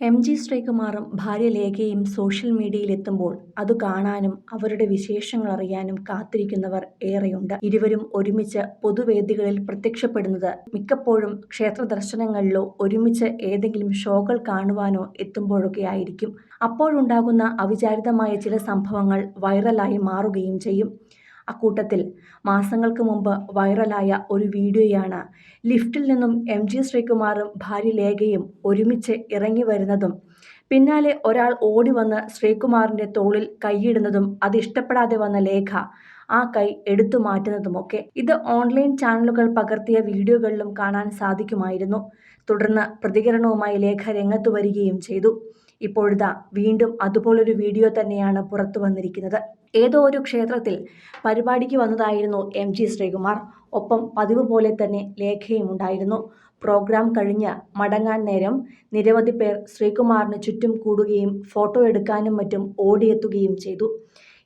MG. ശ്രീകുമാറും ഭാര്യ ലേഖയും social മീഡിയയിലെത്തുമ്പോൾ അത് കാണാനും അവരുടെ വിശേഷങ്ങൾ അറിയാനും കാത്തിരിക്കുന്നവർ ഏറെയുണ്ട്. ഇരുവരും ഒരുമിച്ച് പൊതുവേദികളിൽ പ്രത്യക്ഷപ്പെടുന്നത് മിക്കപ്പോഴും ക്ഷേത്ര ദർശനങ്ങളിലോ ഒരുമിച്ച് ഏതെങ്കിലും ഷോകൾ കാണുവാനോ എത്തുമ്പോഴൊക്കെയായിരിക്കും. അപ്പോഴുണ്ടാകുന്ന അവിചാരിതമായ ചില സംഭവങ്ങൾ വൈറലായി മാറുകയും ചെയ്യും. അക്കൂട്ടത്തിൽ മാസങ്ങൾക്ക് മുമ്പ് വൈറലായ ഒരു വീഡിയോയാണ് ലിഫ്റ്റിൽ നിന്നും എം.ജി. ശ്രീകുമാറും ഭാര്യ ലേഖയും ഒരുമിച്ച് ഇറങ്ങി വരുന്നതും പിന്നാലെ ഒരാൾ ഓടി വന്ന് ശ്രീകുമാറിന്റെ തോളിൽ കൈയിടുന്നതും അതിഷ്ടപ്പെടാതെ വന്ന ലേഖ ആ കൈ എടുത്തു മാറ്റുന്നതുമൊക്കെ. ഇത് ഓൺലൈൻ ചാനലുകൾ പകർത്തിയ വീഡിയോകളിലും കാണാൻ സാധിക്കുമായിരുന്നു. തുടർന്ന് പ്രതികരണവുമായി ലേഖ രംഗത്തു വരികയും ചെയ്തു. ഇപ്പോഴിതാ വീണ്ടും അതുപോലൊരു വീഡിയോ തന്നെയാണ് പുറത്തു വന്നിരിക്കുന്നത്. ഏതോ ഒരു ക്ഷേത്രത്തിൽ പരിപാടിക്ക് വന്നതായിരുന്നു എം.ജി. ശ്രീകുമാർ. ഒപ്പം പതിവ് പോലെ തന്നെ ലേഖയും ഉണ്ടായിരുന്നു. പ്രോഗ്രാം കഴിഞ്ഞ് മടങ്ങാൻ നേരം നിരവധി പേർ ശ്രീകുമാറിന് ചുറ്റും കൂടുകയും ഫോട്ടോ എടുക്കാനും മറ്റും ഓടിയെത്തുകയും ചെയ്തു.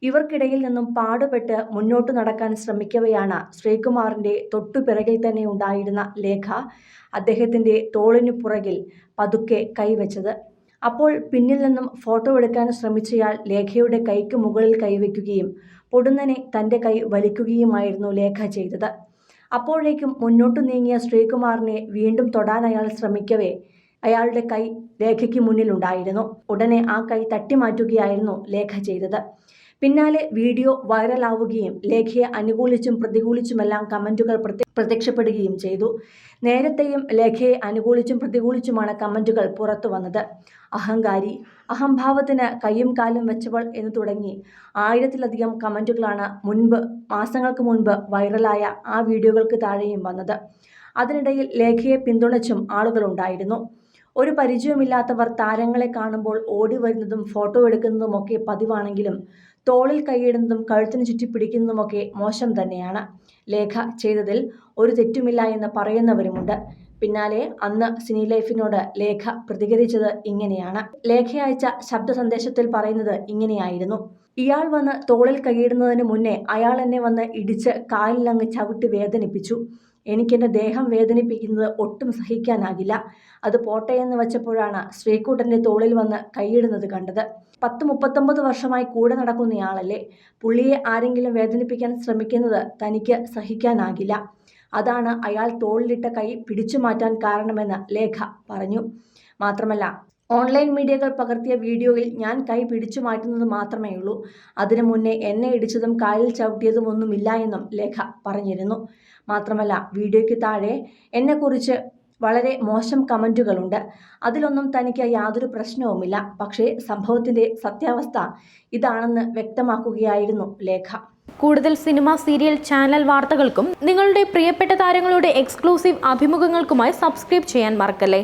ഇവർക്കിടയിൽ നിന്നും പാടുപെട്ട് മുന്നോട്ടു നടക്കാൻ ശ്രമിക്കവെയാണ് ശ്രീകുമാറിന്റെ തൊട്ടുപിറകിൽ തന്നെ ഉണ്ടായിരുന്ന ലേഖ അദ്ദേഹത്തിന്റെ തോളിനു പുറകിൽ പതുക്കെ കൈവച്ചത്. അപ്പോൾ പിന്നിൽ നിന്നും ഫോട്ടോ എടുക്കാൻ ശ്രമിച്ചയാൾ ലേഖയുടെ കൈക്ക് മുകളിൽ കൈവയ്ക്കുകയും പൊടുന്നനെ തൻ്റെ കൈ വലിക്കുകയുമായിരുന്നു ലേഖ ചെയ്തത്. അപ്പോഴേക്കും മുന്നോട്ടു നീങ്ങിയ ശ്രീകുമാറിനെ വീണ്ടും തൊടാൻ അയാൾ ശ്രമിക്കവേ അയാളുടെ കൈ ലേഖയ്ക്ക് മുന്നിലുണ്ടായിരുന്നു. ഉടനെ ആ കൈ തട്ടിമാറ്റുകയായിരുന്നു ലേഖ ചെയ്തത്. പിന്നാലെ വീഡിയോ വൈറലാവുകയും ലേഖയെ അനുകൂലിച്ചും പ്രതികൂലിച്ചുമെല്ലാം കമന്റുകൾ പ്രത്യക്ഷപ്പെടുകയും ചെയ്തു. നേരത്തെയും ലേഖയെ അനുകൂലിച്ചും പ്രതികൂലിച്ചുമാണ് കമന്റുകൾ പുറത്തു വന്നത്. അഹങ്കാരി, അഹംഭാവത്തിന് കയ്യും കാലും വെച്ചവൾ എന്ന് തുടങ്ങി 1000-ലധികം കമന്റുകളാണ് മാസങ്ങൾക്ക് മുൻപ് വൈറലായ ആ വീഡിയോകൾക്ക് താഴെയും വന്നത്. അതിനിടയിൽ ലേഖയെ പിന്തുണച്ചും ആളുകളുണ്ടായിരുന്നു. ഒരു പരിചയമില്ലാത്തവർ താരങ്ങളെ കാണുമ്പോൾ ഓടി വരുന്നതും ഫോട്ടോ എടുക്കുന്നതുമൊക്കെ പതിവാണെങ്കിലും തോളിൽ കൈയിടുന്നതും കഴുത്തിന് ചുറ്റി പിടിക്കുന്നതുമൊക്കെ മോശം തന്നെയാണ്. ലേഖ ചെയ്തതിൽ ഒരു തെറ്റുമില്ല എന്ന് പറയുന്നവരുമുണ്ട്. പിന്നാലെ അന്ന് സിനി ലൈഫിനോട് ലേഖ പ്രതികരിച്ചത് ഇങ്ങനെയാണ്. ലേഖ അയച്ച ശബ്ദ സന്ദേശത്തിൽ പറയുന്നത് ഇങ്ങനെയായിരുന്നു: ഇയാൾ വന്ന് തോളിൽ കൈയിടുന്നതിന് മുന്നേ അയാൾ എന്നെ വന്ന് ഇടിച്ച് കാലിലങ്ങ് ചവിട്ടി വേദനിപ്പിച്ചു. എനിക്കെൻ്റെ ദേഹം വേദനിപ്പിക്കുന്നത് ഒട്ടും സഹിക്കാനാകില്ല. അത് പോട്ടെ എന്ന് വെച്ചപ്പോഴാണ് ശ്രീകുട്ടൻ്റെ തോളിൽ വന്ന് കൈയിടുന്നത് കണ്ടത്. 10-39 വർഷമായി കൂടെ നടക്കുന്നയാളല്ലേ. പുള്ളിയെ ആരെങ്കിലും വേദനിപ്പിക്കാൻ ശ്രമിക്കുന്നത് തനിക്ക് സഹിക്കാനാകില്ല. അതാണ് അയാൾ തോളിലിട്ട കൈ പിടിച്ചു മാറ്റാൻ കാരണമെന്ന് ലേഖ പറഞ്ഞു. മാത്രമല്ല, ഓൺലൈൻ മീഡിയകൾ പകർത്തിയ വീഡിയോയിൽ ഞാൻ കൈ പിടിച്ചു മാറ്റുന്നത് മാത്രമേയുള്ളൂ. അതിനു മുന്നേ എന്നെ ഇടിച്ചതും കാലിൽ ചവിട്ടിയതും ഒന്നുമില്ല എന്നും ലേഖ പറഞ്ഞിരുന്നു. മാത്രമല്ല, വീഡിയോയ്ക്ക് താഴെ എന്നെക്കുറിച്ച് വളരെ മോശം കമന്റുകളുണ്ട്. അതിലൊന്നും തനിക്ക് യാതൊരു പ്രശ്നവുമില്ല. പക്ഷേ സംഭവത്തിന്റെ സത്യാവസ്ഥ ഇതാണെന്ന് വ്യക്തമാക്കുകയായിരുന്നു ലേഖ. കൂടുതൽ സിനിമ, സീരിയൽ, ചാനൽ വാർത്തകൾക്കും നിങ്ങളുടെ പ്രിയപ്പെട്ട താരങ്ങളുടെ എക്സ്ക്ലൂസീവ് അഭിമുഖങ്ങൾക്കുമായി സബ്സ്ക്രൈബ് ചെയ്യാൻ മറക്കല്ലേ.